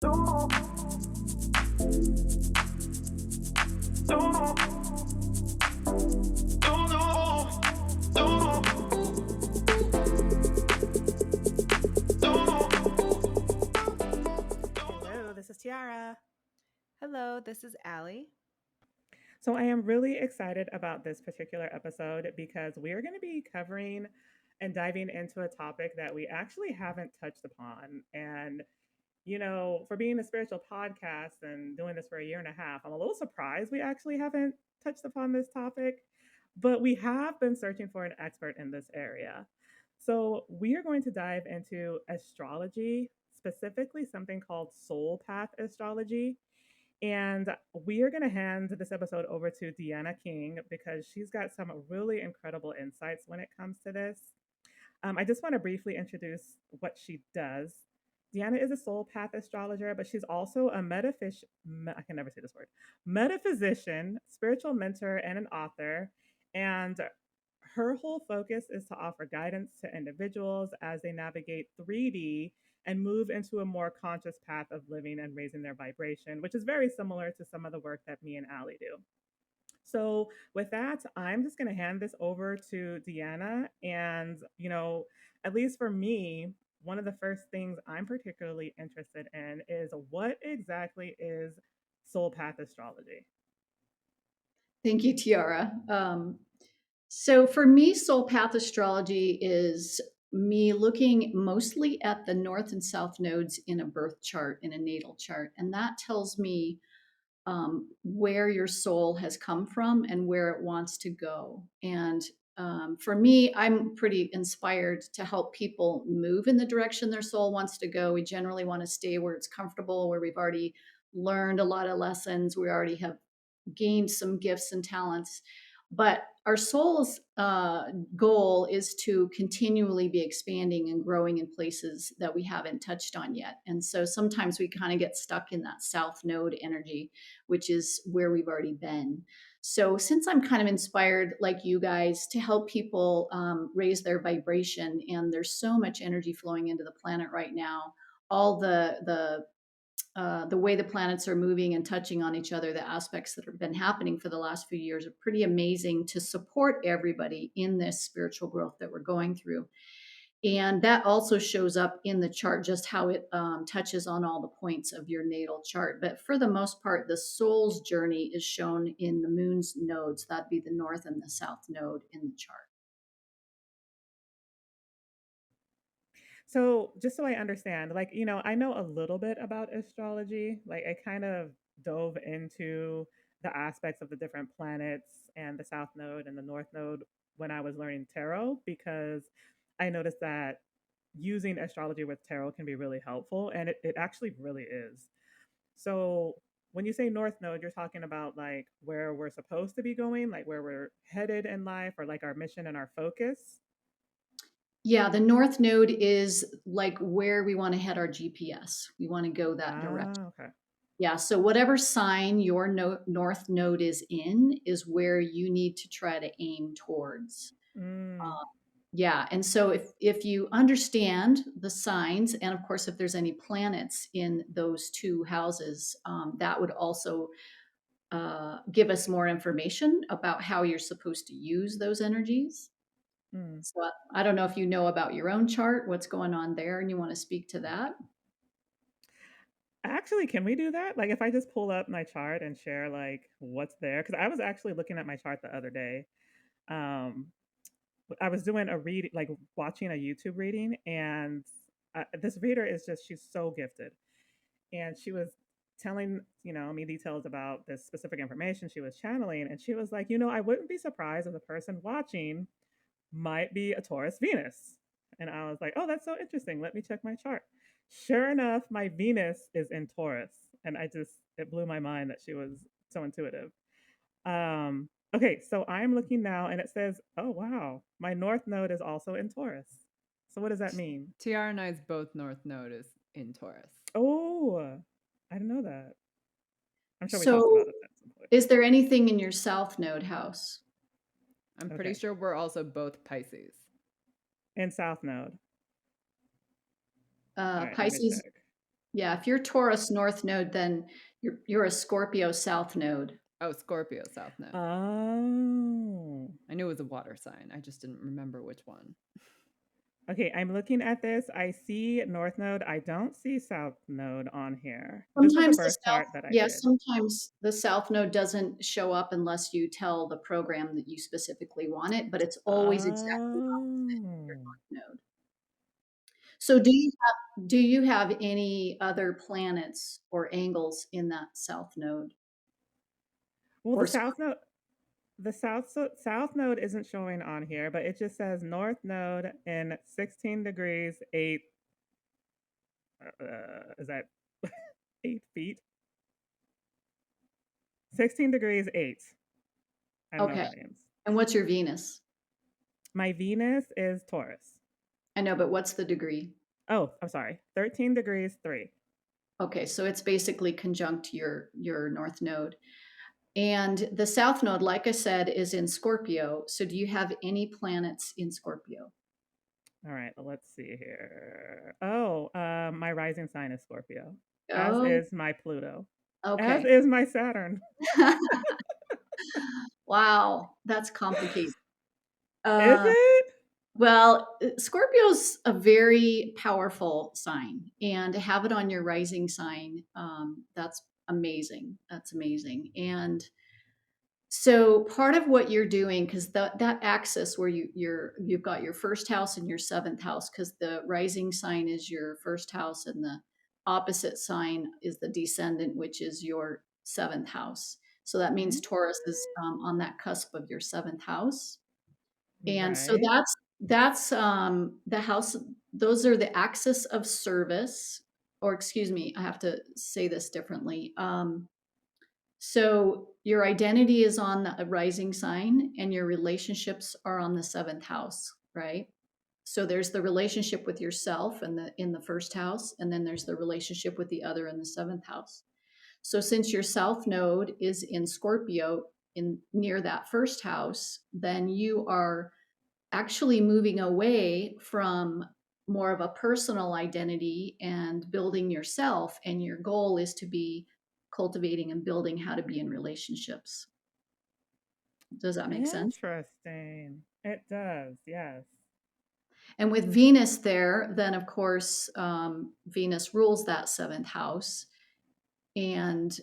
Hello, this is Tiara. Hello, this is Ali. So, I am really excited about this particular episode because we are going to be covering and diving into a topic that we actually haven't touched upon. And, for being a spiritual podcast and doing this for a year and a half, I'm a little surprised we actually haven't touched upon this topic, but we have been searching for an expert in this area. So, we are going to dive into astrology, specifically something called Soul Path Astrology. And we are going to hand this episode over to Deanna King because she's got some really incredible insights when it comes to this. I just want to briefly introduce what she does. Deanna is a soul path astrologer, but she's also a I can never say this word, metaphysician, spiritual mentor, and an author. And her whole focus is to offer guidance to individuals as they navigate 3D and move into a more conscious path of living and raising their vibration, which is very similar to some of the work that me and Ali do. So, with that, I'm just going to hand this over to Deanna. And, at least for me, one of the first things I'm particularly interested in is what exactly is soul path astrology? Thank you, Tiara. So for me, Soul Path Astrology is me looking mostly at the north and south nodes in a birth chart, in a natal chart. And that tells me where your soul has come from and where it wants to go. And for me, I'm pretty inspired to help people move in the direction their soul wants to go. We generally want to stay where it's comfortable, where we've already learned a lot of lessons. We already have gained some gifts and talents. But our soul's goal is to continually be expanding and growing in places that we haven't touched on yet. And so sometimes we kind of get stuck in that south node energy, which is where we've already been. So, since I'm kind of inspired, like you guys, to help people raise their vibration, and there's so much energy flowing into the planet right now, all the way the planets are moving and touching on each other, the aspects that have been happening for the last few years are pretty amazing to support everybody in this spiritual growth that we're going through. And that also shows up in the chart, just how it touches on all the points of your natal chart. But for the most part, the soul's journey is shown in the moon's nodes. That'd be the north and the south node in the chart. So, just so I understand, I know a little bit about astrology. Like, I kind of dove into the aspects of the different planets and the South Node and the North Node when I was learning tarot because I noticed that using astrology with tarot can be really helpful. And it actually really is. So, when you say North Node, you're talking about like where we're supposed to be going, like where we're headed in life, or like our mission and our focus. Yeah, the north node is like where we want to head our GPS. We want to go that direction. Okay. Yeah, so whatever sign your north node is in is where you need to try to aim towards. Mm, Yeah, and so if you understand the signs, and of course, if there's any planets in those two houses, that would also give us more information about how you're supposed to use those energies. mm. So I don't know if you know about your own chart, what's going on there, and you want to speak to that. Actually, can we do that? Like, if I just pull up my chart and share like what's there, because I was actually looking at my chart the other day. Um, I was doing a read, like watching a YouTube reading, and this reader is she's so gifted, and she was telling me details about this specific information she was channeling, and she was like, I wouldn't be surprised if the person watching might be a Taurus Venus. And I was like, oh, that's so interesting. Let me check my chart. Sure enough, my Venus is in Taurus. And it blew my mind that she was so intuitive. Okay, so I'm looking now and it says, oh, wow, my North Node is also in Taurus. So what does that mean? Tiara and I's both North Node is in Taurus. Oh, I didn't know that. I'm sure we talked So about it at some point. is there anything in your south node house? I'm pretty Okay. sure we're also both Pisces. And South Node. All right, let me Pisces, check. Yeah, if you're Taurus North Node, then you're a Scorpio South Node. Oh, Scorpio South Node. Oh. I knew it was a water sign. I just didn't remember which one. Okay, I'm looking at this. I see North Node. I don't see South Node on here. This was a Sometimes the birth South, chart that I yeah, did. sometimes the South Node doesn't show up unless you tell the program that you specifically want it, but it's always exactly opposite your Oh. North Node. So do you have any other planets or angles in that South Node Well, or the South Node, South Node isn't showing on here, but it just says North Node in 16 degrees 8. Is that 8 feet? 16 degrees 8. I don't know what Okay. that means. And what's your Venus? My Venus is Taurus. I know, but what's the degree? Oh, I'm sorry. 13 degrees 3. Okay, so it's basically conjunct your North Node. And the South Node, like I said, is in Scorpio. So do you have any planets in Scorpio? All right, let's see here. Oh, my rising sign is Scorpio, as Oh, is my Pluto, as okay. is my Saturn. Wow, that's complicated. Is Uh, it? well, Scorpio's a very powerful sign, and to have it on your rising sign, that's amazing. That's amazing. And so part of what you're doing, because that axis where you've got your first house and your seventh house, because the rising sign is your first house and the opposite sign is the descendant, which is your seventh house. So that means Mm, Taurus is on that cusp of your seventh house. And so right. that's the house. Those are the axis of service, or excuse me, I have to say this differently. So your identity is on a rising sign and your relationships are on the seventh house, right? So there's the relationship with yourself in the first house, and then there's the relationship with the other in the seventh house. So since your south node is in Scorpio in near that first house, then you are actually moving away from more of a personal identity and building yourself. And your goal is to be cultivating and building how to be in relationships. Does that make sense? Interesting. It does, yes. And with Venus there, then of course, Venus rules that seventh house. And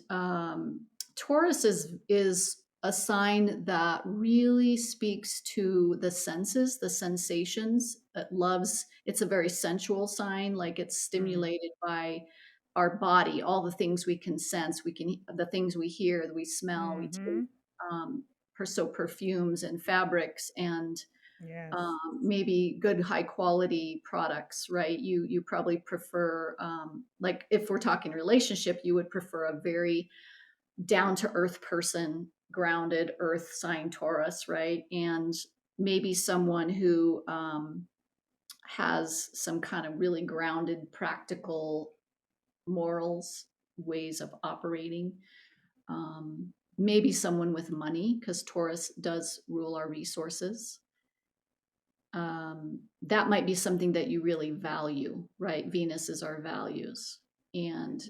Taurus is a sign that really speaks to the senses, the sensations. It loves. It's a very sensual sign. Like it's Mm. stimulated by our body, all the things we can sense. The things we hear, we smell, we taste. Mm-hmm. Um, so perfumes and fabrics and Yes. maybe good high quality products, right? You probably prefer, like if we're talking relationship, you would prefer a very down to earth person, grounded earth sign Taurus, right? And maybe someone who has some kind of really grounded practical morals, ways of operating. Maybe someone with money, because Taurus does rule our resources. That might be something that you really value, right? Venus is our values. And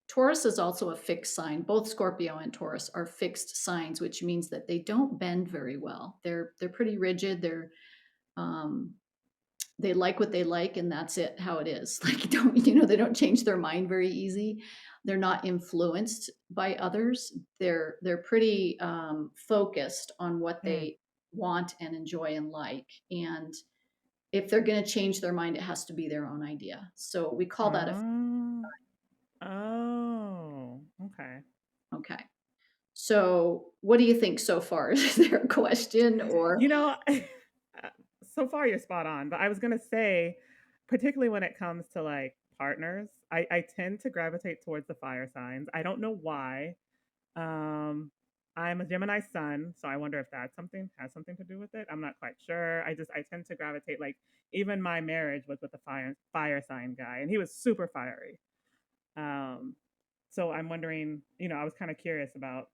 Taurus is also a fixed sign. Both Scorpio and Taurus are fixed signs, which means that they don't bend very well. They're pretty rigid. Um, they like what they like, and that's it. How it is. Like they don't change their mind very easy. They're not influenced by others. They're pretty focused on what Mm. they want and enjoy and like. And if they're going to change their mind, it has to be their own idea. So we call that a Oh. Oh. Okay. okay. So what do you think so far? Is there a question or You know, so far you're spot on, but I was gonna say, particularly when it comes to like partners, I tend to gravitate towards the fire signs. I don't know why. Um, I'm a Gemini sun, so I wonder if that something has something to do with it. I'm not quite sure. I tend to gravitate like even my marriage was with a fire sign guy, and he was super fiery. Um, so I'm wondering, I was kind of curious about,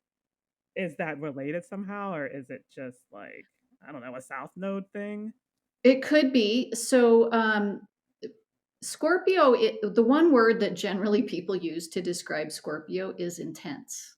is that related somehow, or is it just like, I don't know, a South Node thing? it could be. So Scorpio, the one word that generally people use to describe Scorpio is intense.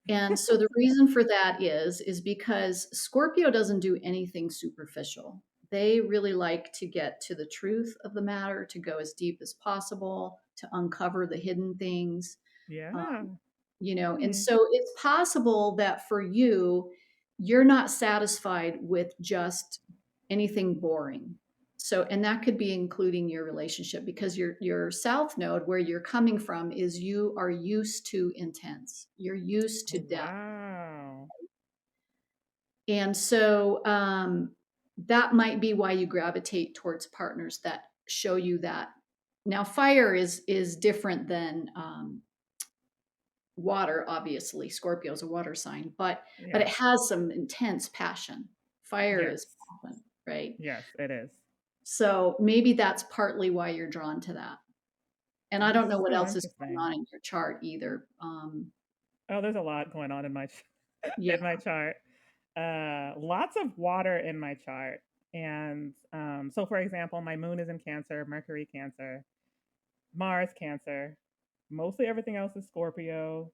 And so the reason for that is because Scorpio doesn't do anything superficial. They really like to get to the truth of the matter, to go as deep as possible, to uncover the hidden things. Yeah. And Hmm. so it's possible that for you, you're not satisfied with just anything boring. So, and that could be including your relationship, because your south node, where you're coming from, is you are used to intense. You're used to depth. Wow. And so that might be why you gravitate towards partners that show you that. Now, fire is different than water. Obviously, Scorpio is a water sign, but it Yes. has some intense passion. Fire Yes. is passion, right? Yes, it is. So maybe that's partly why you're drawn to that. And I That is don't know what so else is going interesting. on in your chart either. Oh, there's a lot going on in my Yeah. in my chart. Lots of water in my chart. And so, for example, my moon is in Cancer, Mercury Cancer, Mars Cancer. Mostly everything else is Scorpio.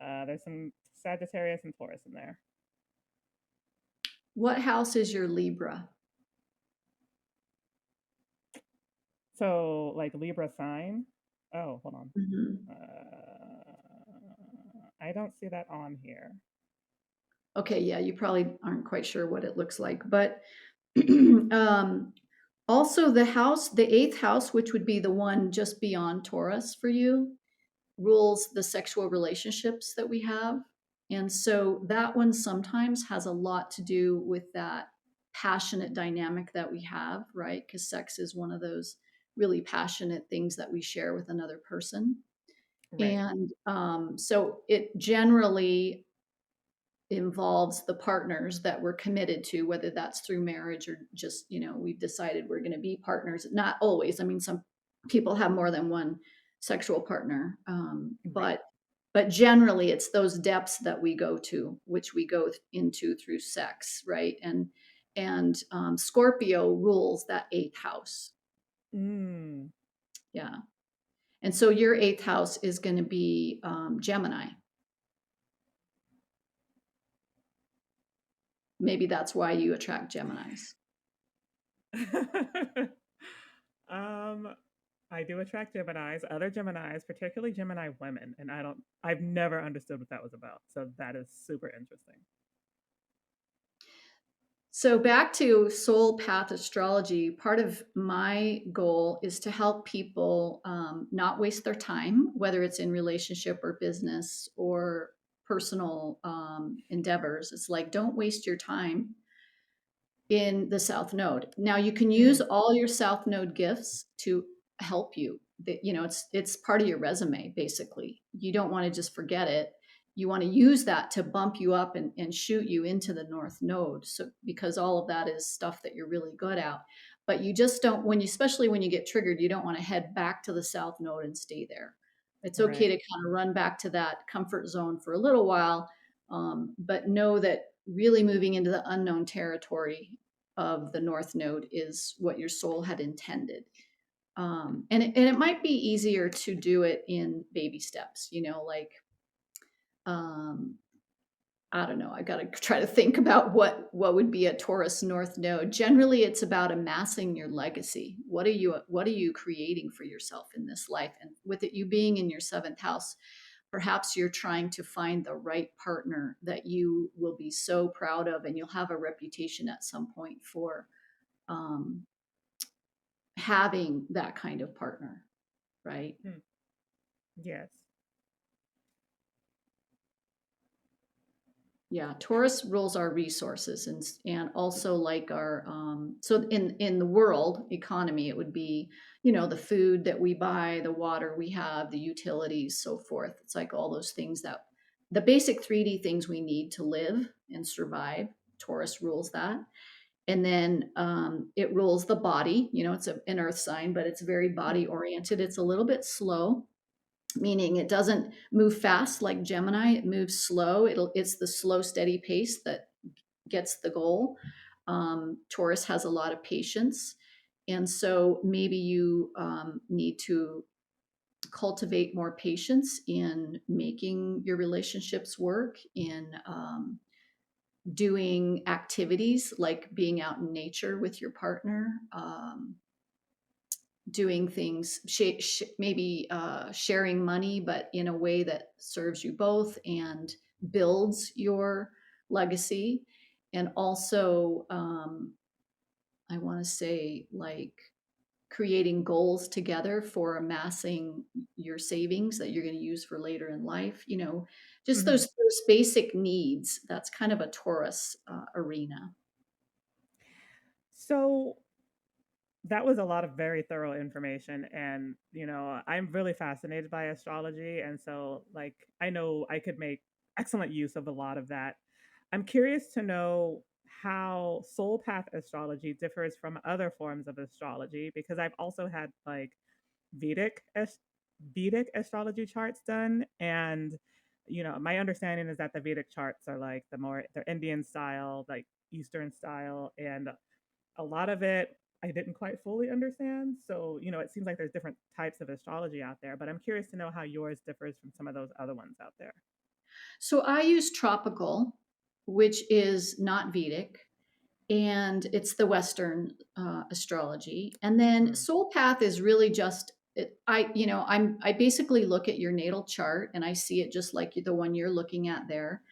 There's some Sagittarius and Taurus in there. What house is your Libra? So, like Libra sign. Oh, hold on. Mhm. I don't see that on here. Okay, yeah, you probably aren't quite sure what it looks like, but um, also the eighth house, which would be the one just beyond Taurus for you, rules the sexual relationships that we have. And so that one sometimes has a lot to do with that passionate dynamic that we have, right? Because sex is one of those really passionate things that we share with another person. Right. And so it generally involves the partners that we're committed to, whether that's through marriage or just, we've decided we're going to be partners. Not always. I mean, some people have more than one sexual partner, Right. but generally it's those depths that we go to, which we go into through sex, right? And Scorpio rules that eighth house. Mm. Yeah. And so your eighth house is going to be Gemini. Maybe that's why you attract Geminis. um, I do attract Geminis, other Geminis, particularly Gemini women, and I've never understood what that was about. So that is super interesting. So back to Soul Path Astrology, part of my goal is to help people not waste their time, whether it's in relationship or business or personal endeavors. It's like, don't waste your time in the South Node. Now you can use Hmm. all your South Node gifts to help you. It's part of your resume, basically. You don't want to just forget it. You want to use that to bump you up and shoot you into the North Node. So because all of that is stuff that you're really good at. But you just don't, especially when you get triggered, you don't want to head back to the South Node and stay there. It's okay Right. to kind of run back to that comfort zone for a little while, but know that really moving into the unknown territory of the North Node is what your soul had intended. And it might be easier to do it in baby steps, like, um, I don't know. I got to try to think about what would be a Taurus North Node. Generally, it's about amassing your legacy. What are you creating for yourself in this life? And with it, you being in your seventh house, perhaps you're trying to find the right partner that you will be so proud of, and you'll have a reputation at some point for um, having that kind of partner, right? Hmm. Yes. Yeah, Taurus rules our resources, and also like our so in the world economy, it would be, the food that we buy, the water we have, the utilities, so forth. It's like all those things, that the basic 3D things we need to live and survive. Taurus rules that. And then it rules the body. It's an earth sign, but it's very body oriented. It's a little bit slow, meaning it doesn't move fast like Gemini. It moves slow. It's the slow, steady pace that gets the goal. Taurus has a lot of patience, And so maybe you need to cultivate more patience in making your relationships work, in doing activities like being out in nature with your partner, doing things, maybe sharing money, but in a way that serves you both and builds your legacy. And also, I want to say, like, creating goals together for amassing your savings that you're going to use for later in life. Just Mhm. those basic needs. That's kind of a Taurus arena. So that was a lot of very thorough information, and I'm really fascinated by astrology, and so like I know I could make excellent use of a lot of that. I'm curious to know how soul path astrology differs from other forms of astrology, because I've also had like vedic as- vedic astrology charts done, and my understanding is that the vedic charts are like they're Indian style, like Eastern style, and a lot of it I didn't quite fully understand. So, it seems like there's different types of astrology out there, but I'm curious to know how yours differs from some of those other ones out there. So I use tropical, which is not Vedic, and it's the Western astrology. And then Mm. Soul Path is really just I basically look at your natal chart and I see it just like the one you're looking at there.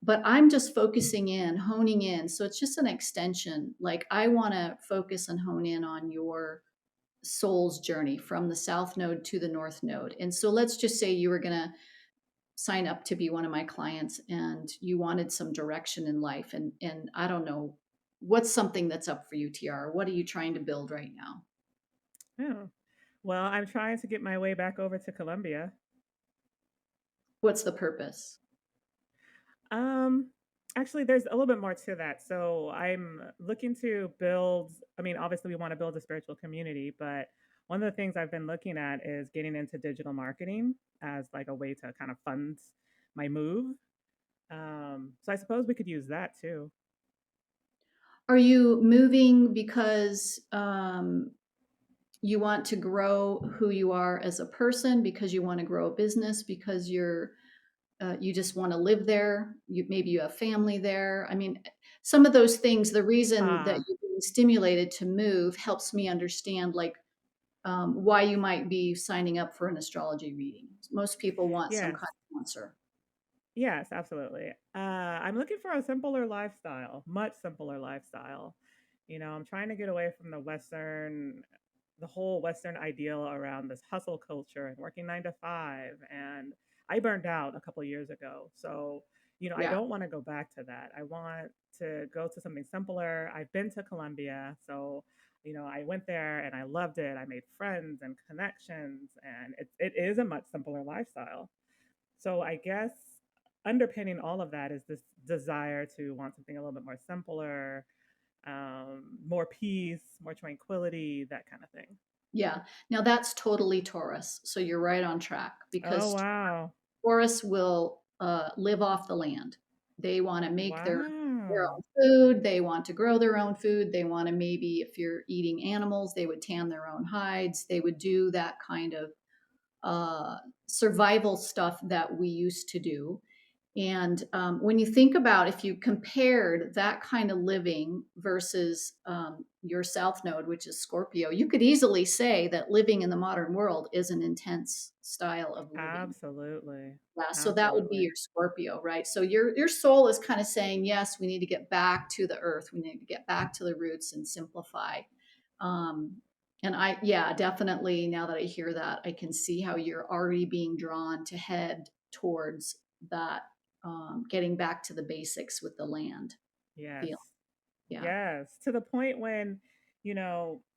But I'm just focusing in, honing in. So it's just an extension. Like I want to focus and hone in on your soul's journey from the south node to the north node. And so let's just say you were going to sign up to be one of my clients and you wanted some direction in life, and I don't know, what's something that's up for you, Tiara? What are you trying to build right now? Yeah. Well, I'm trying to get my way back over to Colombia. What's the purpose? Um, Actually, there's a little bit more to that. So I'm looking to build, I mean, obviously, we want to build a spiritual community, but one of the things I've been looking at is getting into digital marketing as like a way to kind of fund my move. So I suppose we could use that too. Are you moving because you want to grow who you are as a person, because you want to grow a business, because you just want to live there, maybe you have family there? I mean, some of those things, the reason that Ah, you're being stimulated to move helps me understand, like, why you might be signing up for an astrology reading. Most people want some yes. kind of answer. Yes, absolutely. I'm looking for a simpler lifestyle, much simpler lifestyle. I'm trying to get away from the whole Western ideal around this hustle culture and working 9 to 5. And I burned out a couple years ago. So, I Yeah. don't want to go back to that. I want to go to something simpler. I've been to Colombia. So, I went there and I loved it. I made friends and connections, and it is a much simpler lifestyle. So I guess underpinning all of that is this desire to want something a little bit more simpler, more peace, more tranquility, that kind of thing. Yeah. Now that's totally Taurus. So you're right on track, Oh, because wow. Taurus will live off the land. They want to make their Wow. own food. They want to grow their own food. They want to, maybe if you're eating animals, they would tan their own hides. They would do that kind of uh, survival stuff that we used to do. And when you think about, if you compared that kind of living versus your South Node, which is Scorpio, you could easily say that living in the modern world is an intense style of living. Absolutely. Yeah, so that would be Absolutely. your Scorpio, right? So your soul is kind of saying, yes, we need to get back to the earth. We need to get back to the roots and simplify. Um, and yeah, definitely. Now that I hear that, I can see how you're already being drawn to head towards that, getting back to the basics with the land Yes. feel. Yeah. Yes. To the point when,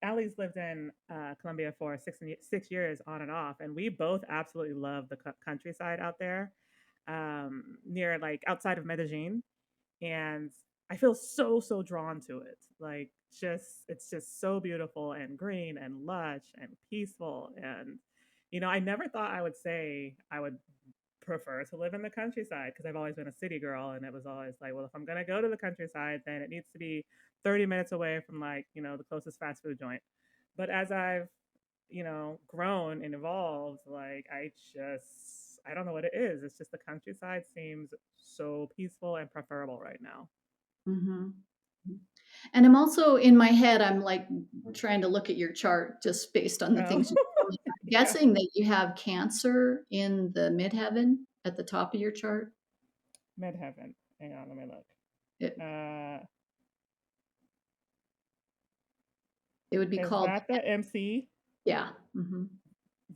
Allie's lived in Colombia for 6 years on and off, and we both absolutely love the countryside out there, near like outside of Medellin. And I feel so so drawn to it. Like it's just so beautiful and green and lush and peaceful. And I never thought I would say I would prefer to live in the countryside, because I've always been a city girl, and it was always like, well, if I'm gonna go to the countryside, then it needs to be 30 minutes away from like the closest fast food joint. But as I've, grown and evolved, like I don't know what it is. It's just the countryside seems so peaceful and preferable right now. Hmm. And I'm also in my head, I'm like trying to look at your chart just based on the Oh, things you told me. I'm yeah. guessing that you have Cancer in the midheaven at the top of your chart. Midheaven. Hang on, let me look. It, Uh, it would be is called, that the MC? yeah. Hmm.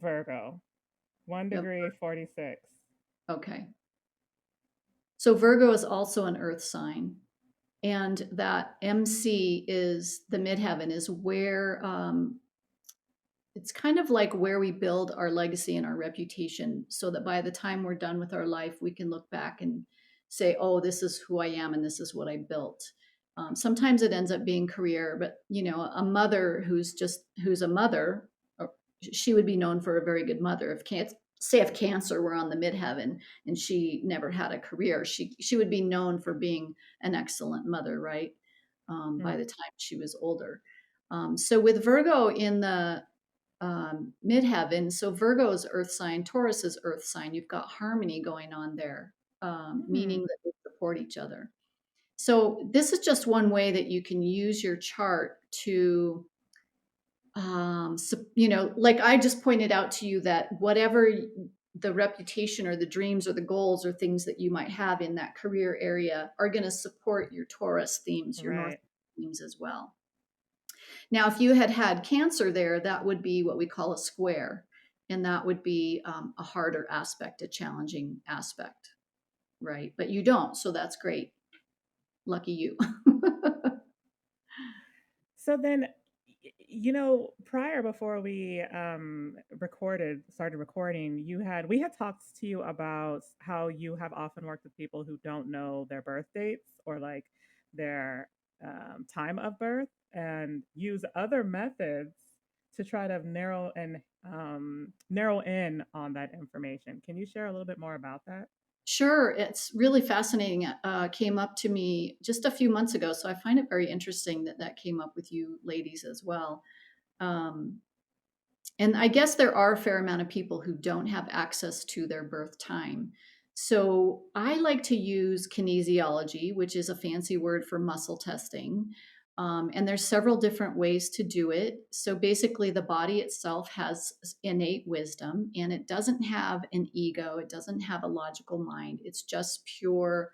Virgo. One Yep. degree 46. Okay. So Virgo is also an earth sign. And that MC is the midheaven, is where it's kind of like where we build our legacy and our reputation so that by the time we're done with our life, we can look back and say, oh, this is who I am and this is what I built. Sometimes it ends up being career, but a mother who's a mother, she would be known for a very good mother. If Cancer were on the midheaven and she never had a career, she would be known for being an excellent mother, right? By Hmm. the time she was older. So with Virgo in the midheaven. So Virgo's earth sign, Taurus is earth sign. You've got harmony going on there, Hmm. meaning that they support each other. So this is just one way that you can use your chart to, like I just pointed out to you that whatever the reputation or the dreams or the goals or things that you might have in that career area are going to support your Taurus themes, your North Right. themes as well. Now, if you had had Cancer there, that would be what we call a square, and that would be a harder aspect, a challenging aspect, right? But you don't, so that's great. Lucky you. So then, prior before we started recording, we had talked to you about how you have often worked with people who don't know their birth dates or like their time of birth and use other methods to try to narrow in on that information. Can you share a little bit more about that? Sure, it's really fascinating. Came up to me just a few months ago, so I find it very interesting that that came up with you ladies as well. Um, and I guess there are a fair amount of people who don't have access to their birth time. So I like to use kinesiology, which is a fancy word for muscle testing. And there's several different ways to do it. So basically, the body itself has innate wisdom and it doesn't have an ego, it doesn't have a logical mind. It's just pure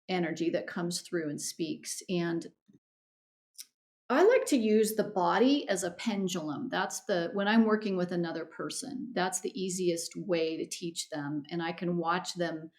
energy that comes through and speaks. And I like to use the body as a pendulum. When I'm working with another person, that's the easiest way to teach them. And I can watch them.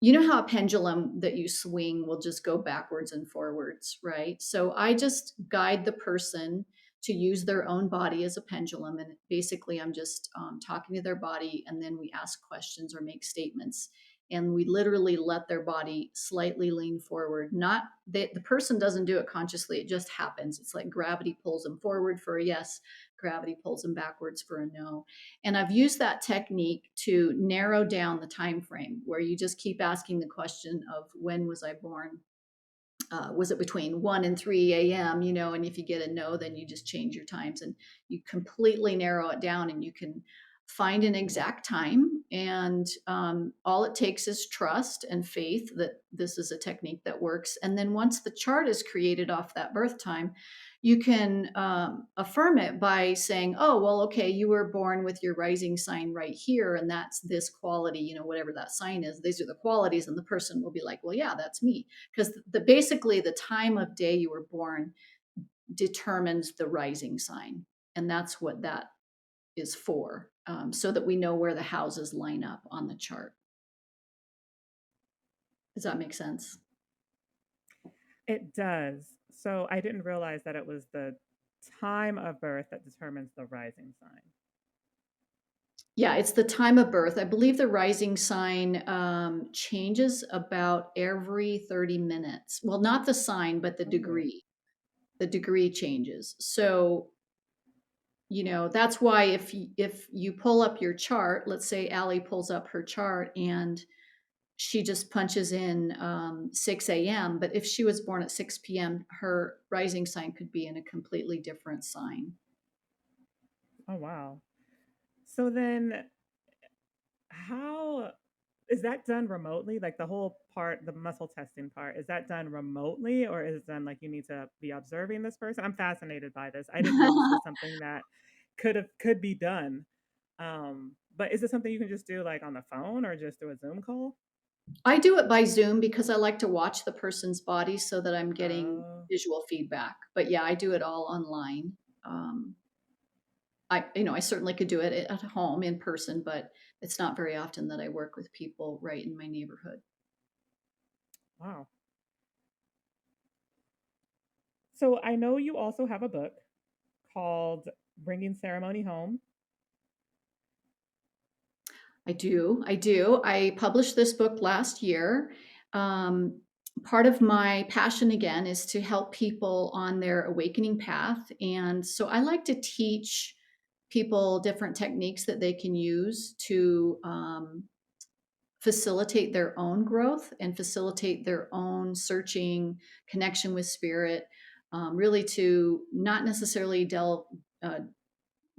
You know how a pendulum that you swing will just go backwards and forwards, right? So I just guide the person to use their own body as a pendulum. And basically, I'm just talking to their body, and then we ask questions or make statements. And we literally let their body slightly lean forward. Not the person doesn't do it consciously, it just happens. It's like gravity pulls them forward for a yes, gravity pulls them backwards for a no. And I've used that technique to narrow down the time frame where you just keep asking the question of when was I born? Was it between 1 and 3 a.m.? And if you get a no, then you just change your times and you completely narrow it down and you can find an exact time. And all it takes is trust and faith that this is a technique that works. And then once the chart is created off that birth time, you can affirm it by saying, oh, well, okay, you were born with your rising sign right here, and that's this quality, whatever that sign is, these are the qualities. And the person will be like, well, yeah, that's me. Because basically the time of day you were born determines the rising sign. And that's what that is for, so that we know where the houses line up on the chart. Does that make sense? It does. So I didn't realize that it was the time of birth that determines the rising sign. Yeah, it's the time of birth. I believe the rising sign changes about every 30 minutes. Well, not the sign, but the Oh, degree. The degree changes. So, that's why if you pull up your chart, let's say Ali pulls up her chart and she just punches in 6 a.m. But if she was born at 6 p.m., her rising sign could be in a completely different sign. Oh, wow. So then how is that done remotely? Like the whole part, the muscle testing part, is that done remotely or is it done like you need to be observing this person? I'm fascinated by this. I didn't know this was something that could be done. But is it something you can just do like on the phone or just through a Zoom call? I do it by Zoom because I like to watch the person's body so that I'm getting Oh, visual feedback. But yeah, I do it all online. Um, I certainly could do it at home in person, but it's not very often that I work with people right in my neighborhood. wow. So I know you also have a book called Bringing Ceremony Home. I do. I do. I published this book last year. Um, Part of my passion, again, is to help people on their awakening path. And so I like to teach people different techniques that they can use to facilitate their own growth and facilitate their own searching, connection with spirit, really to uh,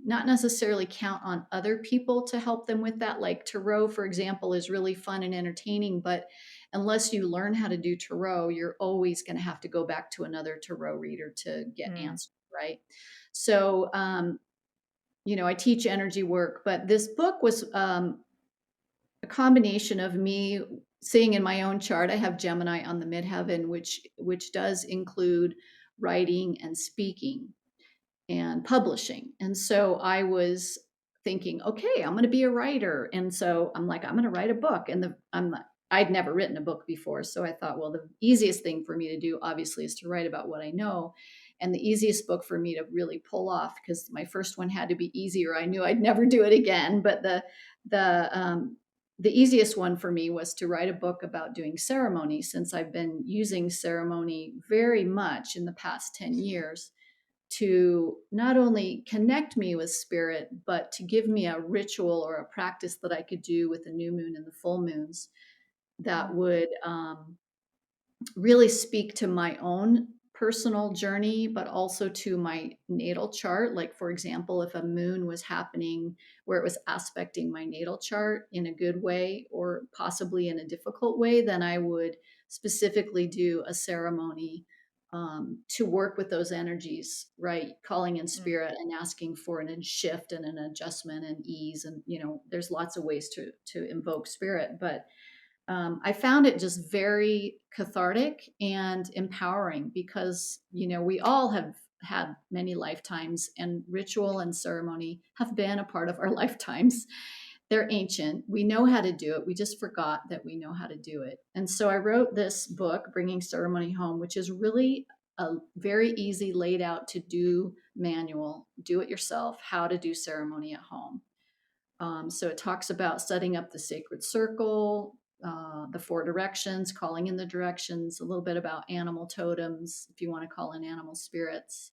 not necessarily count on other people to help them with that. Like tarot, for example, is really fun and entertaining, but unless you learn how to do tarot, you're always going to have to go back to another tarot reader to get Mm, answers, right? So, I teach energy work, but this book was a combination of me seeing in my own chart. I have Gemini on the midheaven, which does include writing and speaking and publishing. And so I was thinking, okay, I'm going to be a writer. And so I'm like, I'm going to write a book. And I'd never written a book before. So I thought, well, the easiest thing for me to do, obviously, is to write about what I know. And the easiest book for me to really pull off, because my first one had to be easier. I knew I'd never do it again. But the the easiest one for me was to write a book about doing ceremony, since I've been using ceremony very much in the past 10 years to not only connect me with spirit, but to give me a ritual or a practice that I could do with the new moon and the full moons that mm, would really speak to my own personal journey, but also to my natal chart. Like, for example, if a moon was happening where it was aspecting my natal chart in a good way or possibly in a difficult way, then I would specifically do a ceremony to work with those energies, right? Calling in mm, spirit and asking for an shift and an adjustment and ease. And, there's lots of ways to invoke spirit, but I found it just very cathartic and empowering because, we all have had many lifetimes, and ritual and ceremony have been a part of our lifetimes. They're ancient. We know how to do it. We just forgot that we know how to do it. And so I wrote this book, Bringing Ceremony Home, which is really a very easy laid out to do manual, do it yourself, how to do ceremony at home. So it talks about setting up the sacred circle, the four directions, calling in the directions, a little bit about animal totems, if you want to call in animal spirits,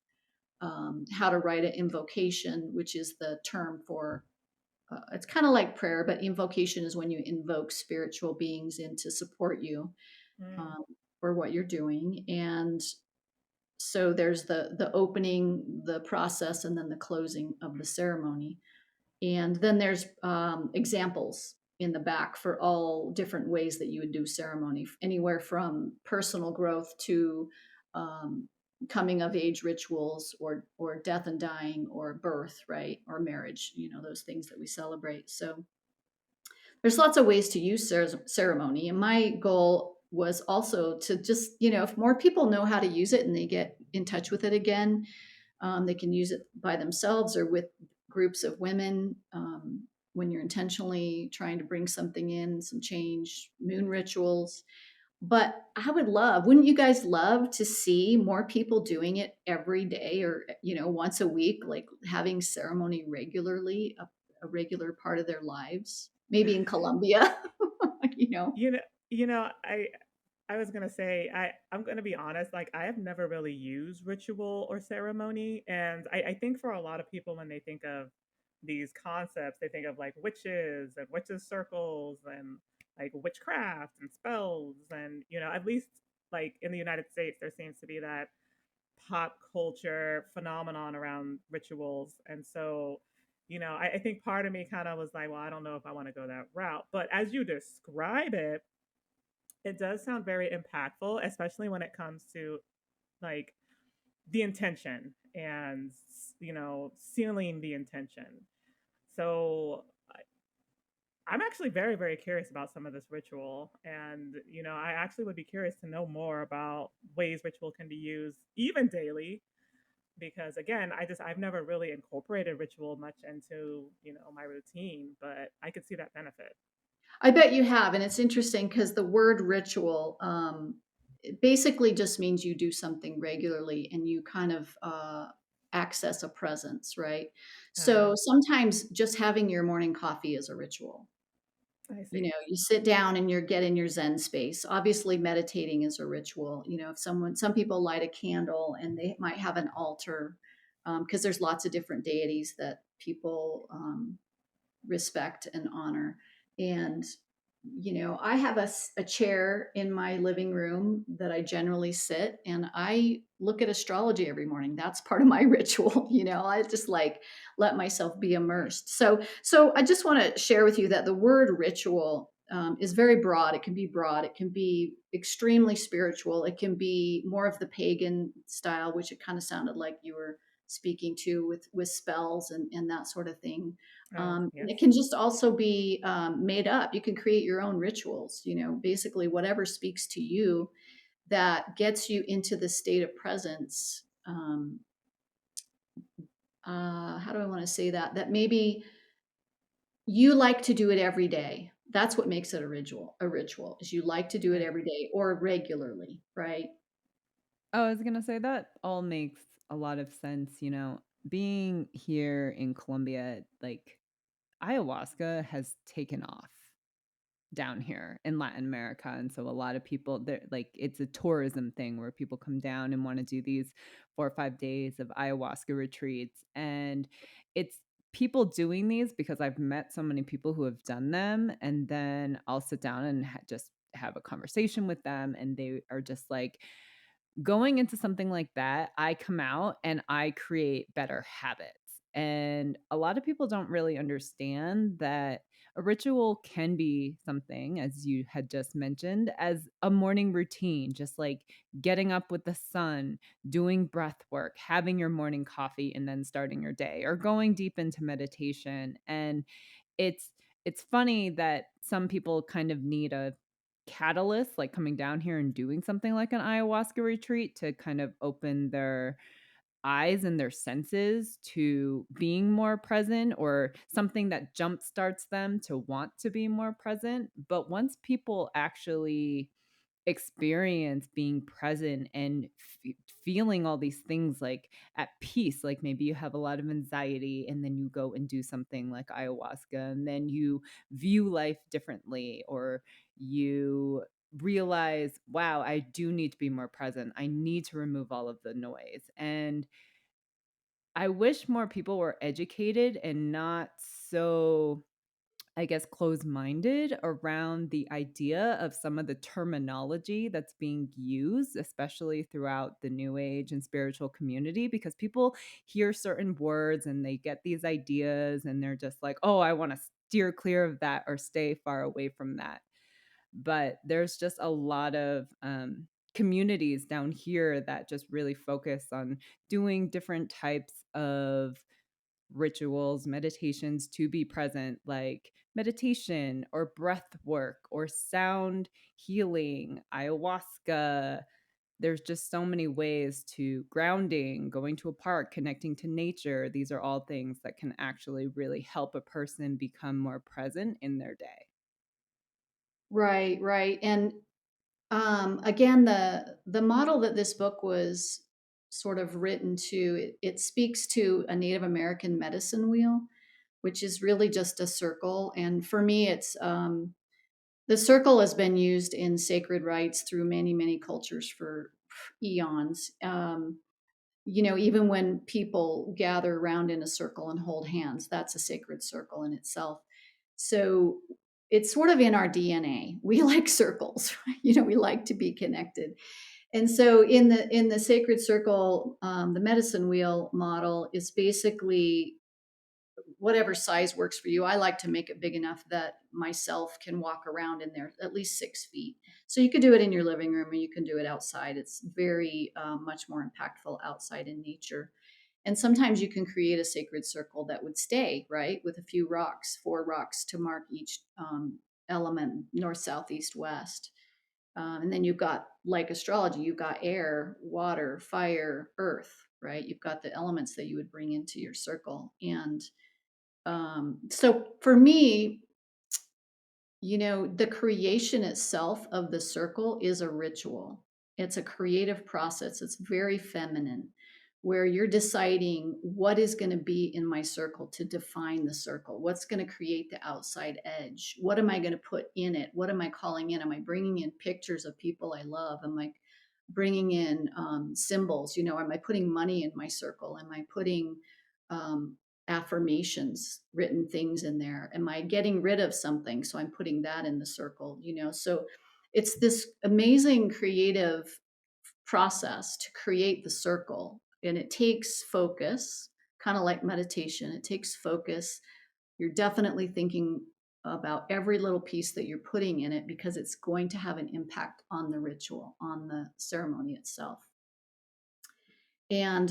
how to write an invocation, which is the term for it's kind of like prayer, but invocation is when you invoke spiritual beings in to support you mm, um, for what you're doing. And so there's the opening, the process, and then the closing of the ceremony. And then there's examples in the back for all different ways that you would do ceremony, anywhere from personal growth to um, coming of age rituals, or death and dying, or birth, right, or marriage. Those things that we celebrate. So there's lots of ways to use ceremony, and my goal was also to just, if more people know how to use it and they get in touch with it again, they can use it by themselves or with groups of women, when you're intentionally trying to bring something in, some change, moon rituals. But wouldn't you guys love to see more people doing it every day, or, once a week, like having ceremony regularly, a regular part of their lives? Maybe in Colombia, you know? You know, you know, I was gonna say I'm gonna be honest. Like I have never really used ritual or ceremony, and I think for a lot of people when they think of these concepts, they think of like witches and witches circles and like witchcraft and spells, and at least like in the United States, there seems to be that pop culture phenomenon around rituals. And so, I think part of me kind of was like, well, I don't know if I want to go that route. But as you describe it, it does sound very impactful, especially when it comes to like the intention and, sealing the intention. So I'm actually very, very curious about some of this ritual. And, I actually would be curious to know more about ways ritual can be used even daily. Because again, I've never really incorporated ritual much into, my routine, but I could see that benefit. I bet you have. And it's interesting because the word ritual it basically just means you do something regularly and you kind of access a presence, right? So Uh, sometimes just having your morning coffee is a ritual. I You see. know, you sit down and you're getting your Zen space. Obviously, meditating is a ritual. You know, if some people light a candle and they might have an altar because there's lots of different deities that people respect and honor. And, you know, I have a chair in my living room that I generally sit and I look at astrology every morning. That's part of my ritual. You know, I just like let myself be immersed. So I just want to share with you that the word ritual is very broad. It can be broad. It can be extremely spiritual. It can be more of the pagan style, which it kind of sounded like you were speaking to with spells and that sort of thing. Oh, And yes. it can just also be made up. You can create your own rituals, you know, basically whatever speaks to you that gets you into the state of presence. How do I want to say that? That maybe you like to do it every day. That's what makes it a ritual. A ritual is you like to do it I every see. day or regularly, right? Oh, I was gonna say that all makes a lot of sense, you know. Being here in Colombia, like ayahuasca has taken off down here in Latin America. And so a lot of people there like it's a tourism thing where people come down and want to do these 4 or 5 days of ayahuasca retreats. And it's people doing these because I've met so many people who have done them. And then I'll sit down and just have a conversation with them. And they are just like, going into something like that, I come out and I create better habits. And a lot of people don't really understand that a ritual can be something, as you had just mentioned, as a morning routine, just like getting up with the sun, doing breath work, having your morning coffee, and then starting your day, or going deep into meditation. And it's it's funny that some people kind of need a catalyst, like coming down here and doing something like an ayahuasca retreat to kind of open their eyes and their senses to being more present, or something that jump starts them to want to be more present. But once people actually experience being present and feeling all these things like at peace, like maybe you have a lot of anxiety and then you go and do something like ayahuasca and then you view life differently, or you realize, wow, I do need to be more present, I need to remove all of the noise. And I wish more people were educated and not so, I guess, closed minded around the idea of some of the terminology that's being used, especially throughout the new age and spiritual community, because people hear certain words and they get these ideas and they're just like, oh, I want to steer clear of that or stay far away from that. But there's just a lot of communities down here that just really focus on doing different types of rituals, meditations to be present, like meditation or breath work or sound healing, ayahuasca. There's just so many ways to grounding, going to a park, connecting to nature. These are all things that can actually really help a person become more present in their day. Right, right. And again, the model that this book was sort of written to, it speaks to a Native American medicine wheel, which is really just a circle. And for me, it's the circle has been used in sacred rites through many, many cultures for eons. You know, even when people gather around in a circle and hold hands, that's a sacred circle in itself. So it's sort of in our DNA. We like circles, we like to be connected. And so in the sacred circle, the medicine wheel model is basically whatever size works for you. I like to make it big enough that myself can walk around in there at least 6 feet. So you could do it in your living room, or you can do it outside. It's very much more impactful outside in nature. And sometimes you can create a sacred circle that would stay, right, with a few rocks, 4 rocks to mark each element, north, south, east, west. And then you've got, like astrology, you've got air, water, fire, earth, right? You've got the elements that you would bring into your circle. And so for me, the creation itself of the circle is a ritual. It's a creative process. It's very feminine, where you're deciding what is going to be in my circle to define the circle. What's going to create the outside edge? What am I going to put in it? What am I calling in? Am I bringing in pictures of people I love? Am I bringing in symbols? Am I putting money in my circle? Am I putting um, affirmations, written things in there? Am I getting rid of something? So I'm putting that in the circle, So it's this amazing creative process to create the circle. And it takes focus, kind of like meditation. It takes focus. You're definitely thinking about every little piece that you're putting in it, because it's going to have an impact on the ritual, on the ceremony itself. And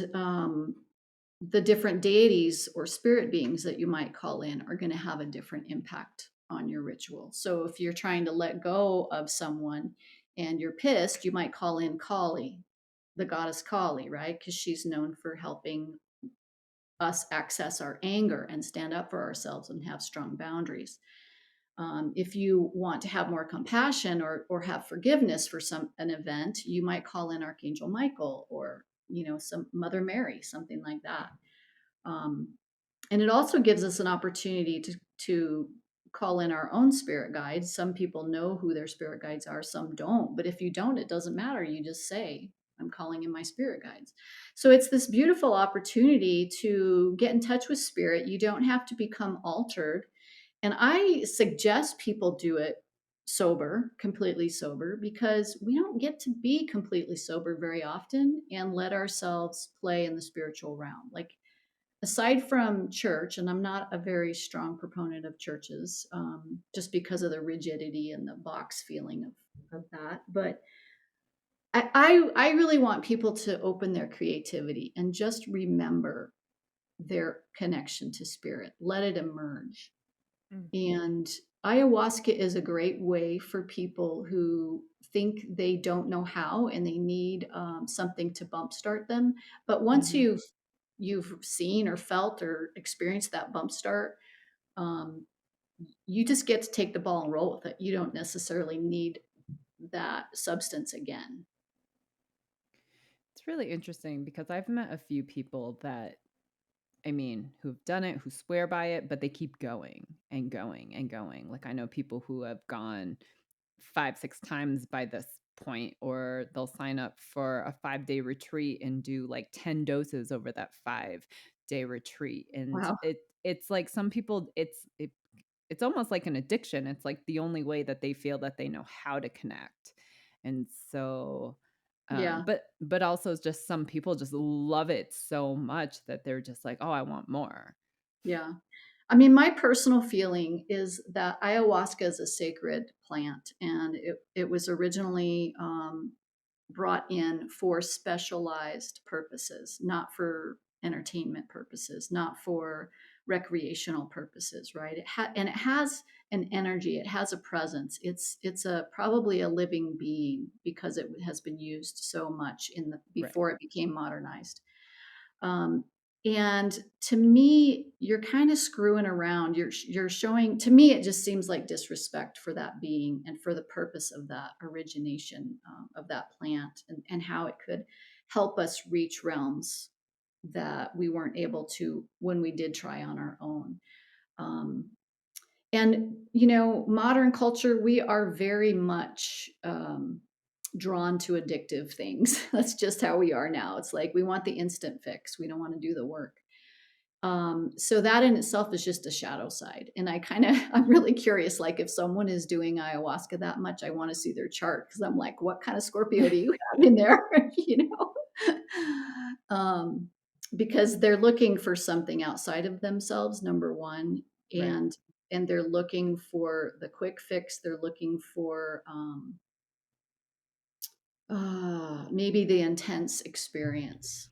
the different deities or spirit beings that you might call in are going to have a different impact on your ritual. So if you're trying to let go of someone and you're pissed, you might call in Kali, the goddess Kali, right? Because she's known for helping us access our anger and stand up for ourselves and have strong boundaries. If you want to have more compassion or have forgiveness for an event, you might call in Archangel Michael, or some Mother Mary, something like that. And it also gives us an opportunity to call in our own spirit guides. Some people know who their spirit guides are, some don't. But if you don't, it doesn't matter. You just say, I'm calling in my spirit guides. So it's this beautiful opportunity to get in touch with spirit. You don't have to become altered. And I suggest people do it sober, completely sober, because we don't get to be completely sober very often and let ourselves play in the spiritual realm. Like, aside from church, and I'm not a very strong proponent of churches, just because of the rigidity and the box feeling of that. But I really want people to open their creativity and just remember their connection to spirit, let it emerge. Mm. And ayahuasca is a great way for people who think they don't know how and they need something to bump start them. But once Mhm. you've seen or felt or experienced that bump start, um, you just get to take the ball and roll with it. You don't necessarily need that substance again. It's really interesting because I've met a few people that, I mean, who've done it, who swear by it, but they keep going and going and going. Like, I know people who have gone 5, 6 times by this point, or they'll sign up for a 5-day retreat and do like 10 doses over that 5-day retreat. And Wow. it's like some people, it's almost like an addiction. It's like the only way that they feel that they know how to connect. And so Yeah. but also it's just some people just love it so much that they're just like, "Oh, I want more." Yeah. I mean, my personal feeling is that ayahuasca is a sacred plant, and it was originally brought in for specialized purposes, not for entertainment purposes, not for recreational purposes, right? And it has an energy, it has a presence. It's a probably a living being, because it has been used so much Right. before it became modernized. Um, and to me, you're kind of screwing around. You're showing, to me, it just seems like disrespect for that being and for the purpose of that origination of that plant, and how it could help us reach realms that we weren't able to when we did try on our own. Um, and modern culture, we are very much drawn to addictive things. That's just how we are now. It's like we want the instant fix. We don't want to do the work. So that in itself is just a shadow side. And I'm really curious, like if someone is doing ayahuasca that much, I want to see their chart because I'm like, what kind of Scorpio do you have in there? you know? um, because they're looking for something outside of themselves, number one. Right. And they're looking for the quick fix. They're looking for maybe the intense experience.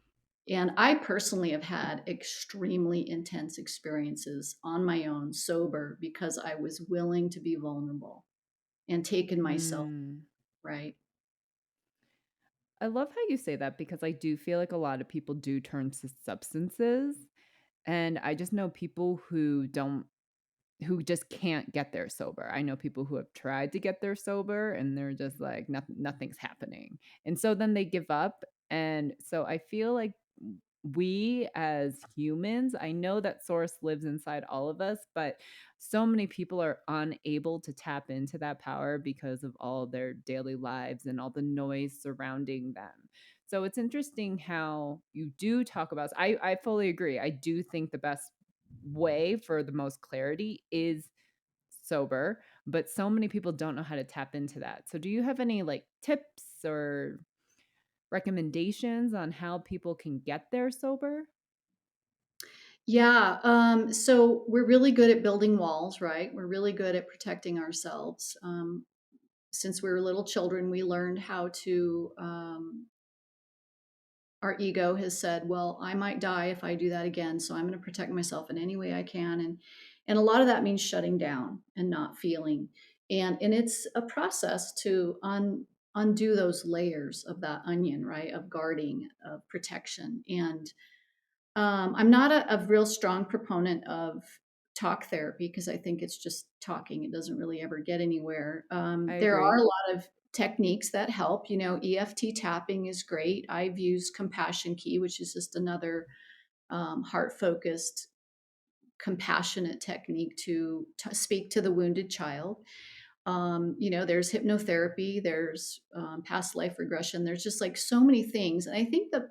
And I personally have had extremely intense experiences on my own, sober, because I was willing to be vulnerable and taken myself, Mm. right? I love how you say that because I do feel like a lot of people do turn to substances. And I just know people who just can't get there sober. I know people who have tried to get there sober and they're just like nothing's happening. And so then they give up. And so I feel like we as humans, I know that source lives inside all of us, but so many people are unable to tap into that power because of all their daily lives and all the noise surrounding them. So it's interesting how you do talk about I fully agree. I do think the best way for the most clarity is sober, but so many people don't know how to tap into that. So do you have any like tips or recommendations on how people can get there sober? Yeah. So we're really good at building walls, right? We're really good at protecting ourselves. Since we were little children, we learned how to our ego has said, well, I might die if I do that again, so I'm going to protect myself in any way I can. And a lot of that means shutting down and not feeling. And it's a process to undo those layers of that onion, right? Of guarding, of protection. And I'm not a real strong proponent of talk therapy because I think it's just talking. It doesn't really ever get anywhere. I There are agree. a lot of techniques that help. You know, EFT tapping is great. I've used compassion key, which is just another heart focused, compassionate technique to speak to the wounded child. There's hypnotherapy, there's past life regression. There's just like so many things. And I think the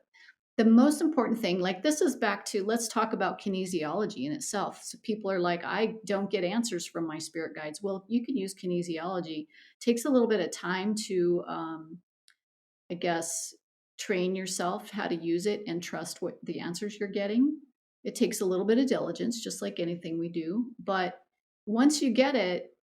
most important thing, like this is back to let's talk about kinesiology in itself. So people are like, I don't get answers from my spirit guides. Well, you can use kinesiology. It takes a little bit of time to, I guess, train yourself how to use it and trust what the answers you're getting. It takes a little bit of diligence, just like anything we do. But once you get it,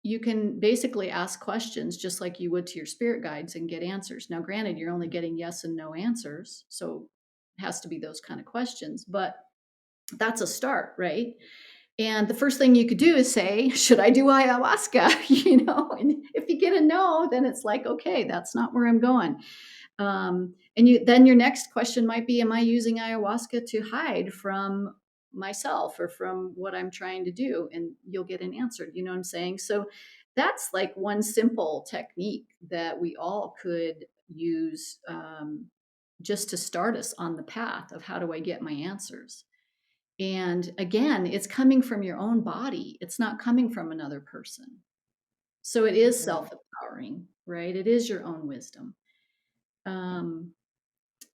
you can basically ask questions just like you would to your spirit guides and get answers. Now, granted, you're only getting yes and no answers. So it has to be those kind of questions, but that's a start, right? And the first thing you could do is say, should I do ayahuasca? And if you get a no, then it's like, okay, that's not where I'm going. Then your next question might be, am I using ayahuasca to hide from myself or from what I'm trying to do? And you'll get an answer. You know what I'm saying? So that's like one simple technique that we all could use just to start us on the path of how do I get my answers. And again, it's coming from your own body. It's not coming from another person. So it is Right. self-empowering, right? It is your own wisdom. Um,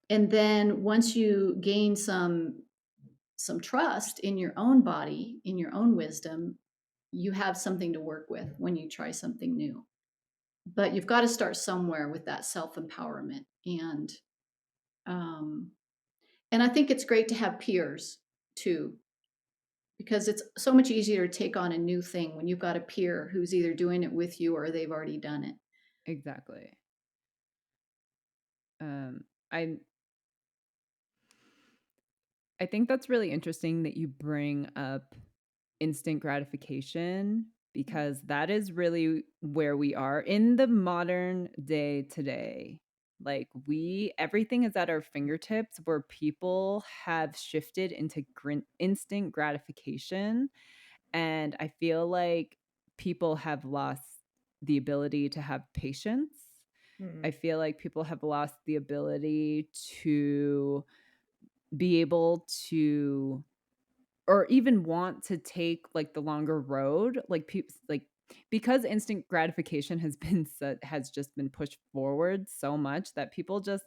and then once you gain some trust in your own body, in your own wisdom, you have something to work with when you try something new. But you've got to start somewhere with that self-empowerment. Um, and I think it's great to have peers too, because it's so much easier to take on a new thing when you've got a peer who's either doing it with you or they've already done it. Exactly. Um, I I think that's really interesting that you bring up instant gratification because that is really where we are in the modern day today. Like everything is at our fingertips where people have shifted into instant gratification. And I feel like people have lost the ability to have patience. I Mm, feel like people have lost the ability to be able to or even want to take like the longer road like people like because instant gratification has just been pushed forward so much that people just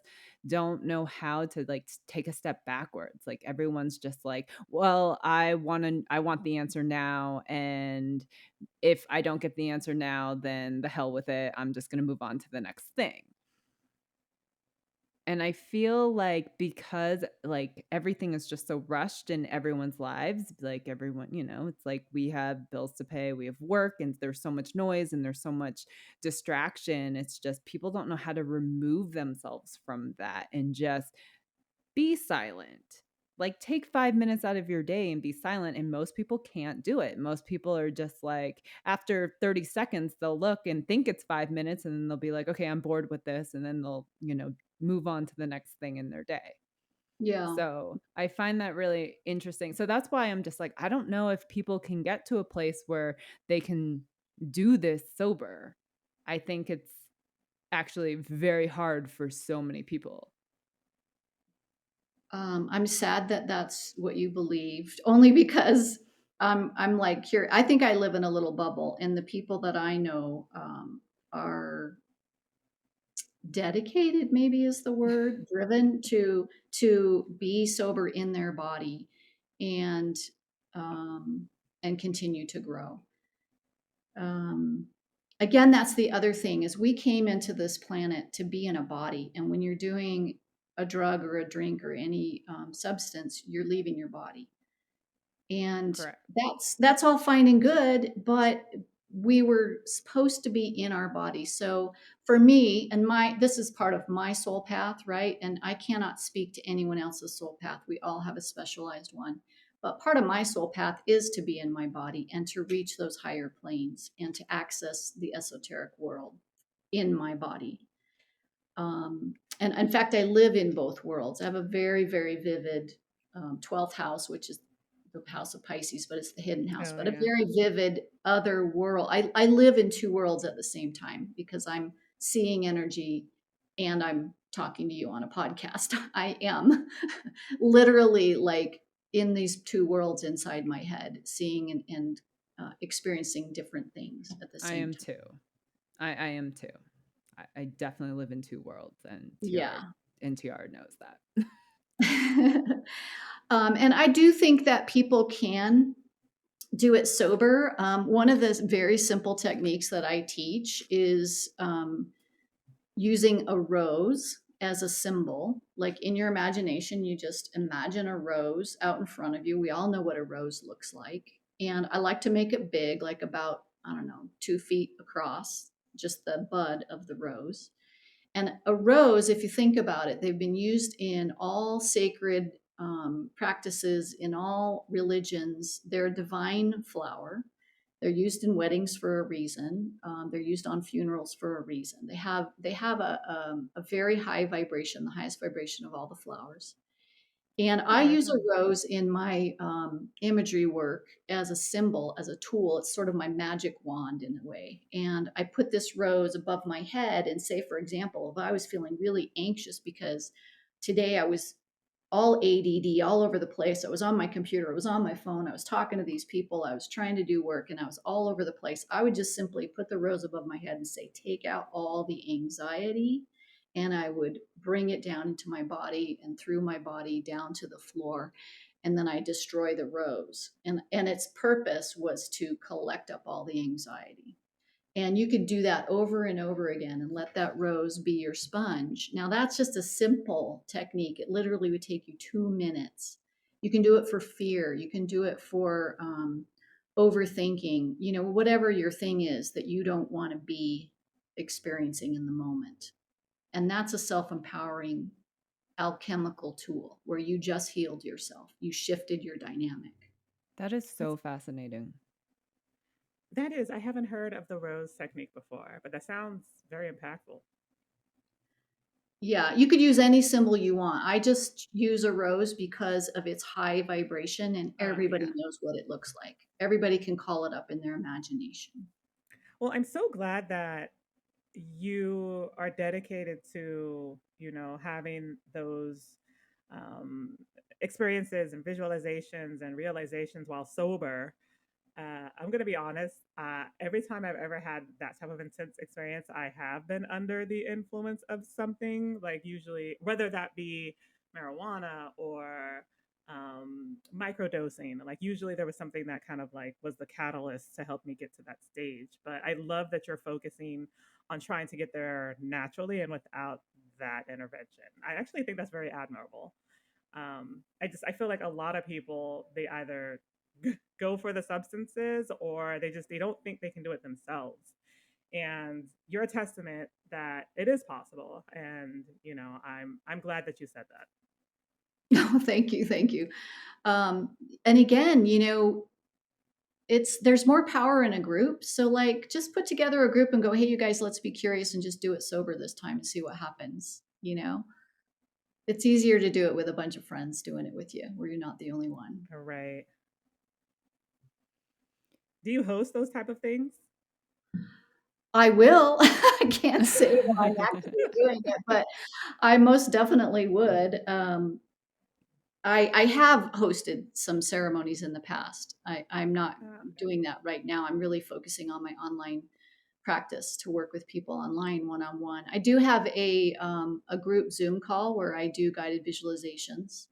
don't know how to like take a step backwards. Like everyone's just like, well, I want the answer now, and if I don't get the answer now, then the hell with it. I'm just going to move on to the next thing. And I feel like because, like, everything is just so rushed in everyone's lives, like, everyone, it's like we have bills to pay, we have work, and there's so much noise and there's so much distraction. It's just people don't know how to remove themselves from that and just be silent. Like, take 5 minutes out of your day and be silent, and most people can't do it. Most people are just like, after 30 seconds, they'll look and think it's 5 minutes, and then they'll be like, "Okay, I'm bored with this," and then they'll, move on to the next thing in their day. Yeah. So, I find that really interesting. So that's why I'm just like, I don't know if people can get to a place where they can do this sober. I think it's actually very hard for so many people. I'm sad that that's what you believed, only because I'm like here. I think I live in a little bubble, and the people that I know are dedicated. Maybe is the word, driven to be sober in their body, and um, and continue to grow. Um, Again, that's the other thing is we came into this planet to be in a body, and when you're doing a drug or a drink or any substance, you're leaving your body, and Correct. that's all fine and good, but we were supposed to be in our body. So for me, and my this is part of my soul path, right? And I cannot speak to anyone else's soul path. We all have a specialized one, but part of my soul path is to be in my body and to reach those higher planes and to access the esoteric world in my body. And in fact, I live in both worlds. I have a very, very vivid 12th house, which is the house of Pisces, but it's the hidden house, Oh but a yeah. very vivid other world. I live in two worlds at the same time because I'm seeing energy and I'm talking to you on a podcast. I am literally like in these two worlds inside my head, seeing and experiencing different things at the I same am time. too. I am too. I definitely live in two worlds, and Yeah. TR knows that. And I do think that people can do it sober. One of the very simple techniques that I teach is using a rose as a symbol. Like in your imagination, you just imagine a rose out in front of you. We all know what a rose looks like. And I like to make it big, like about, I don't know, 2 feet across, just the bud of the rose. And a rose, if you think about it, they've been used in all sacred practices, in all religions. They're a divine flower. They're used in weddings for a reason. They're used on funerals for a reason. They have a very high vibration, the highest vibration of all the flowers. And I Oh, use okay. a rose in my imagery work as a symbol, as a tool. It's sort of my magic wand in a way. And I put this rose above my head and say, for example, if I was feeling really anxious because today I was all ADD all over the place. I was on my computer, I was on my phone, I was talking to these people, I was trying to do work, and I was all over the place. I would just simply put the rose above my head and say, take out all the anxiety. And I would bring it down into my body and through my body down to the floor. And then I destroy the rose. And its purpose was to collect up all the anxiety. And you could do that over and over again and let that rose be your sponge. Now, that's just a simple technique. It literally would take you 2 minutes. You can do it for fear, you can do it for overthinking, whatever your thing is that you don't want to be experiencing in the moment. And that's a self empowering alchemical tool where you just healed yourself, you shifted your dynamic. That is That's so fascinating. that is. I haven't heard of the rose technique before, but that sounds very impactful. Yeah, you could use any symbol you want. I just use a rose because of its high vibration, and Yeah. everybody knows what it looks like. Everybody can call it up in their imagination. Well, I'm so glad that you are dedicated to, having those um, experiences and visualizations and realizations while sober, I'm going to be honest. Every time I've ever had that type of intense experience, I have been under the influence of something, like usually, whether that be marijuana or microdosing. Like usually, there was something that kind of like was the catalyst to help me get to that stage. But I love that you're focusing on trying to get there naturally and without that intervention. I actually think that's very admirable. I feel like a lot of people, they either go for the substances or they don't think they can do it themselves. And you're a testament that it is possible. And I'm glad that you said that. Oh, thank you, thank you. And again, there's more power in a group. So like, just put together a group and go, hey, you guys, let's be curious and just do it sober this time and see what happens. It's easier to do it with a bunch of friends doing it with you, where you're not the only one. All right. Do you host those type of things? I will. I can't say that I'm actively doing it, but I most definitely would. I have hosted some ceremonies in the past. I'm not Okay. doing that right now. I'm really focusing on my online practice to work with people online one on one. I do have a group Zoom call where I do guided visualizations,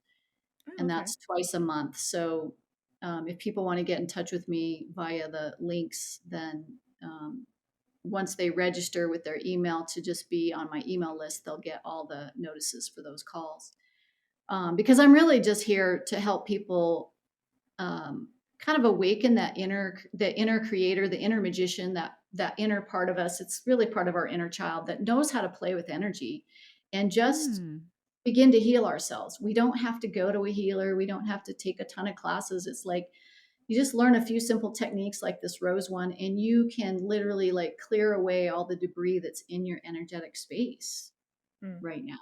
Oh, and okay. that's twice a month. So if people want to get in touch with me via the links, then once they register with their email to just be on my email list, they'll get all the notices for those calls. Because I'm really just here to help people kind of awaken the inner creator, the inner magician, that inner part of us. It's really part of our inner child that knows how to play with energy and just Hmm. begin to heal ourselves. We don't have to go to a healer. We don't have to take a ton of classes. It's like you just learn a few simple techniques like this rose one, and you can literally like clear away all the debris that's in your energetic space Mm. right now.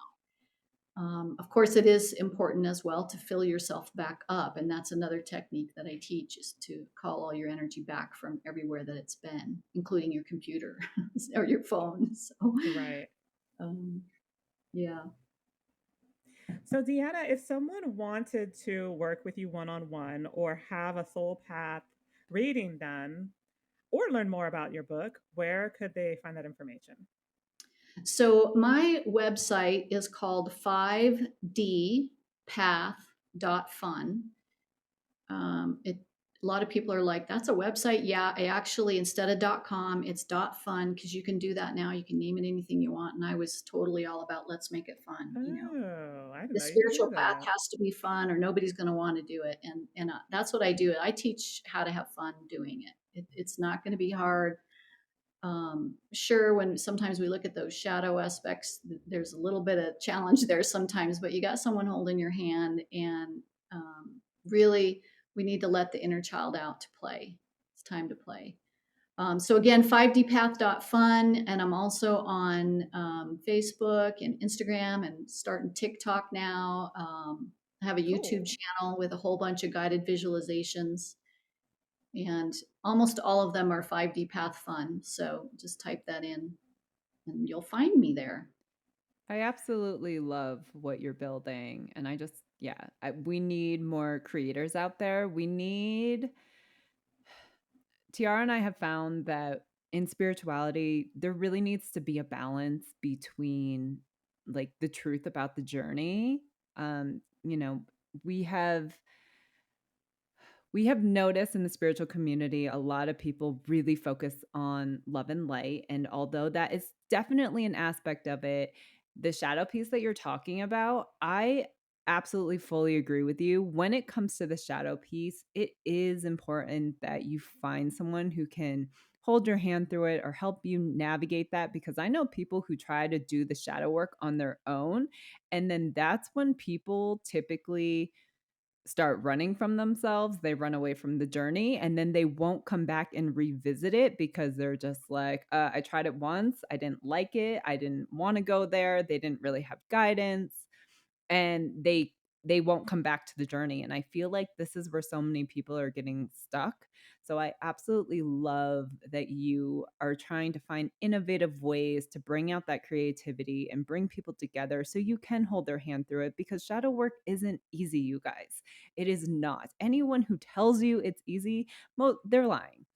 Of course, it is important as well to fill yourself back up. And that's another technique that I teach, is to call all your energy back from everywhere that it's been, including your computer or your phone. So, Right. um, yeah. So, Deanna, if someone wanted to work with you one on one or have a soul path reading done or learn more about your book, where could they find that information? So, my website is called 5dpath.fun. A lot of people are like, that's a website. Yeah, I actually, instead of .com, it's .fun, because you can do that now. You can name it anything you want. And I was totally all about let's make it fun. Oh, I didn't The know you could spiritual do path that. has to be fun or nobody's going to want to do it. And that's what I do. I teach how to have fun doing it. It's not going to be hard. Sure, when sometimes we look at those shadow aspects, there's a little bit of challenge there sometimes, but you got someone holding your hand, and really, we need to let the inner child out to play. It's time to play. So again, 5dpath.fun, and I'm also on Facebook and Instagram and starting TikTok now. I have a YouTube Cool. channel with a whole bunch of guided visualizations, and almost all of them are 5D Path Fun. So just type that in and you'll find me there. I absolutely love what you're building. And we need more creators out there. Tiara and I have found that in spirituality, there really needs to be a balance between like the truth about the journey. Um, you know, we have we have noticed in the spiritual community a lot of people really focus on love and light, and although that is definitely an aspect of it, the shadow piece that you're talking about, I absolutely fully agree with you. When it comes to the shadow piece, it is important that you find someone who can hold your hand through it or help you navigate that, because I know people who try to do the shadow work on their own, and then that's when people typically start running from themselves, they run away from the journey, and then they won't come back and revisit it because they're just like, I tried it once, I didn't like it, I didn't want to go there, they didn't really have guidance, and they they won't come back to the journey. And I feel like this is where so many people are getting stuck. So I absolutely love that you are trying to find innovative ways to bring out that creativity and bring people together so you can hold their hand through it, because shadow work isn't easy, you guys. It is not. Anyone who tells you it's easy, they're lying.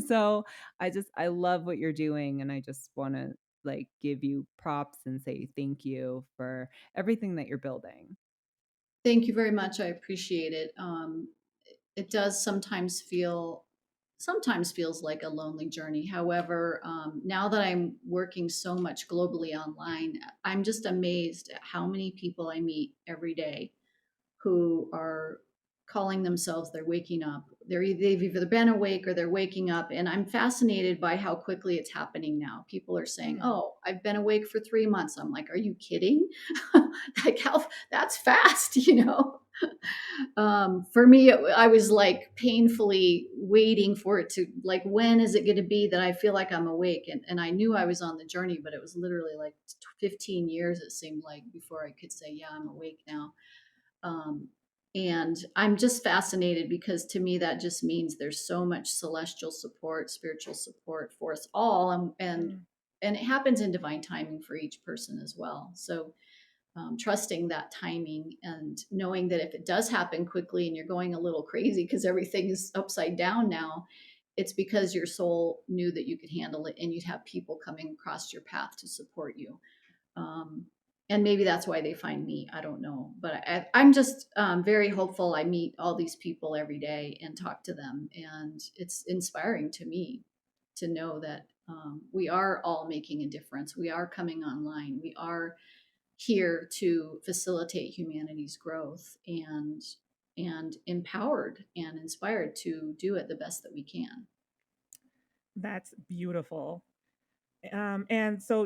So I love what you're doing, and I just want to like give you props and say thank you for everything that you're building. Thank you very much. I appreciate it. It does sometimes feels like a lonely journey. However, now that I'm working so much globally online, I'm just amazed at how many people I meet every day who are calling themselves they're waking up. They've either been awake or they're waking up, and I'm fascinated by how quickly it's happening now. People are saying, Mm. "Oh, I've been awake for 3 months." I'm like, "Are you kidding?" Like how that's fast, you know? For me, I was like painfully waiting for it to, like, when is it going to be that I feel like I'm awake? And I knew I was on the journey, but it was literally like 15 years, it seemed like, before I could say, yeah, I'm awake now. Um, and I'm just fascinated because to me, that just means there's so much celestial support, spiritual support for us all. Mm. And it happens in divine timing for each person as well. So trusting that timing and knowing that if it does happen quickly and you're going a little crazy because everything is upside down now, it's because your soul knew that you could handle it and you'd have people coming across your path to support you. Um, and maybe that's why they find me. I don't know. But I'm just very hopeful. I meet all these people every day and talk to them. And it's inspiring to me to know that we are all making a difference. We are coming online. We are here to facilitate humanity's growth and empowered and inspired to do it the best that we can. That's beautiful. And so,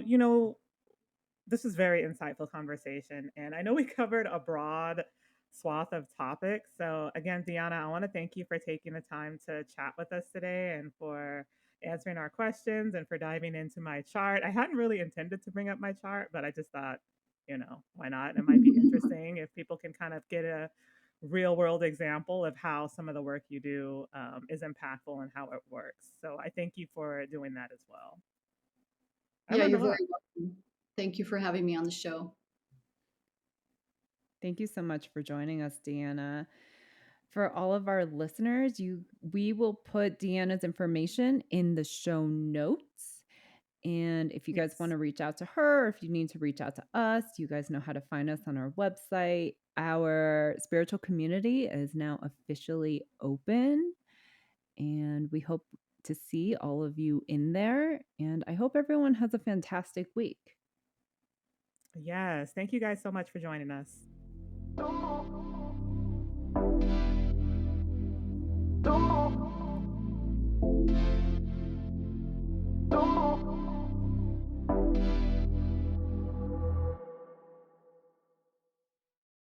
this is very insightful conversation. And I know we covered a broad swath of topics. So, again, Deanna, I want to thank you for taking the time to chat with us today and for answering our questions and for diving into my chart. I hadn't really intended to bring up my chart, but I just thought, why not? It might be interesting if people can kind of get a real world example of how some of the work you do is impactful and how it works. So, I thank you for doing that as well. I Yeah, learned a you're lot. very welcome. Thank you for having me on the show. Thank you so much for joining us, Deanna. For all of our listeners, we will put Deanna's information in the show notes. And if you guys want Yes. to reach out to her, or if you need to reach out to us, you guys know how to find us on our website. Our spiritual community is now officially open, and we hope to see all of you in there. And I hope everyone has a fantastic week. Yes. Thank you guys so much for joining us.